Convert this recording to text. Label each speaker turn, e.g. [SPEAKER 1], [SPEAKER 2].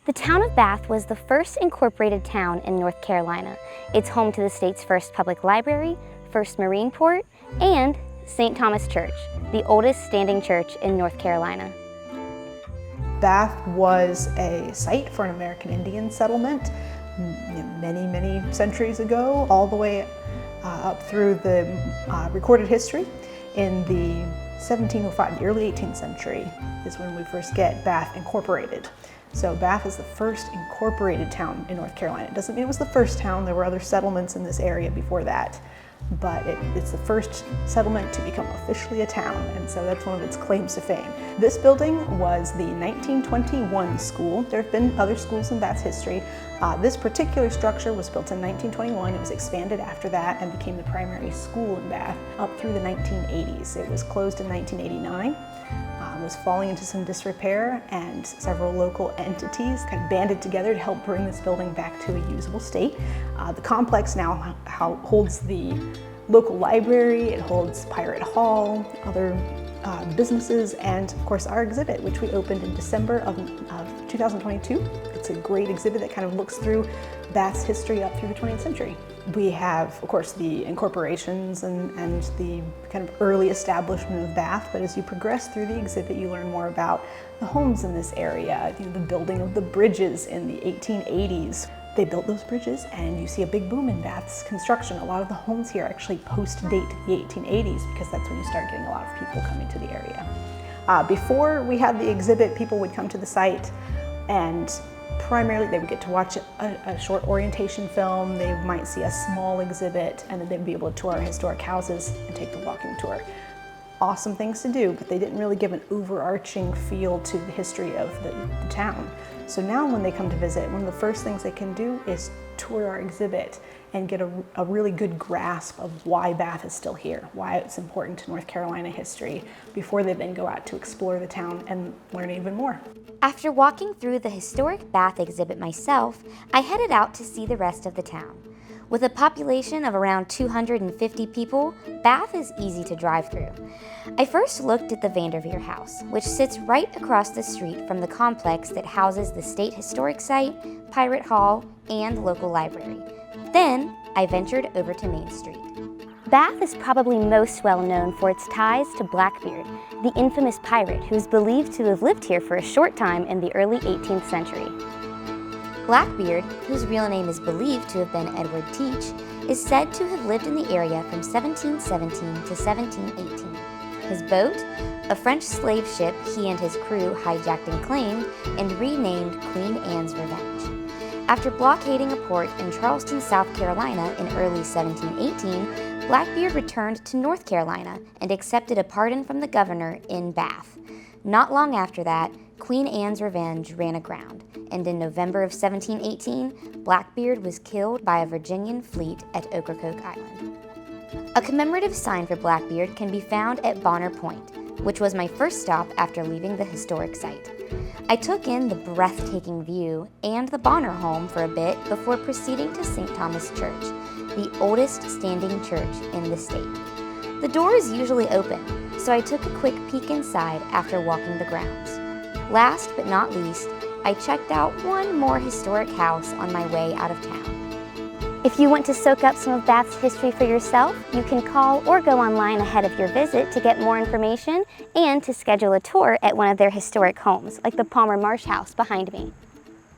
[SPEAKER 1] The town of Bath was the first incorporated town in North Carolina. It's home to the state's first public library, first marine port, and St. Thomas Church, the oldest standing church in North Carolina.
[SPEAKER 2] Bath was a site for an American Indian settlement many, many centuries ago, all the way up through the recorded history. In the 1705, the early 18th century, is when we first get Bath incorporated. So Bath is the first incorporated town in North Carolina. It doesn't mean it was the first town. There were other settlements in this area before that, but it's the first settlement to become officially a town, and so that's one of its claims to fame. This building was the 1921 school. There have been other schools in Bath's history. This particular structure was built in 1921. It was expanded after that and became the primary school in Bath up through the 1980s. It was closed in 1989. Was falling into some disrepair, and several local entities kind of banded together to help bring this building back to a usable state. The complex now holds the local library, it holds Pirate Hall, other businesses, and of course our exhibit, which we opened in December of 2022. It's a great exhibit that kind of looks through Bath's history up through the 20th century. We have, of course, the incorporations and the kind of early establishment of Bath, but as you progress through the exhibit, you learn more about the homes in this area, the building of the bridges in the 1880s. They built those bridges, and you see a big boom in Bath's construction. A lot of the homes here actually post-date the 1880s, because that's when you start getting a lot of people coming to the area. Before we had the exhibit, people would come to the site, and primarily they would get to watch a short orientation film. They might see a small exhibit, and then they'd be able to tour our historic houses and take the walking tour. Awesome things to do, but they didn't really give an overarching feel to the history of the town. So now when they come to visit, one of the first things they can do is tour our exhibit and get a really good grasp of why Bath is still here, why it's important to North Carolina history, before they then go out to explore the town and learn even more.
[SPEAKER 1] After walking through the historic Bath exhibit myself, I headed out to see the rest of the town. With a population of around 250 people, Bath is easy to drive through. I first looked at the Vanderveer House, which sits right across the street from the complex that houses the State Historic Site, Pirate Hall, and local library. Then, I ventured over to Main Street. Bath is probably most well known for its ties to Blackbeard, the infamous pirate who's believed to have lived here for a short time in the early 18th century. Blackbeard, whose real name is believed to have been Edward Teach, is said to have lived in the area from 1717 to 1718. His boat, a French slave ship he and his crew hijacked and claimed, and renamed Queen Anne's Revenge. After blockading a port in Charleston, South Carolina in early 1718, Blackbeard returned to North Carolina and accepted a pardon from the governor in Bath. Not long after that, Queen Anne's Revenge ran aground, and in November of 1718, Blackbeard was killed by a Virginian fleet at Ocracoke Island. A commemorative sign for Blackbeard can be found at Bonner Point, which was my first stop after leaving the historic site. I took in the breathtaking view and the Bonner home for a bit before proceeding to St. Thomas Church, the oldest standing church in the state. The door is usually open, so I took a quick peek inside after walking the grounds. Last but not least, I checked out one more historic house on my way out of town. If you want to soak up some of Bath's history for yourself, you can call or go online ahead of your visit to get more information and to schedule a tour at one of their historic homes, like the Palmer Marsh House behind me.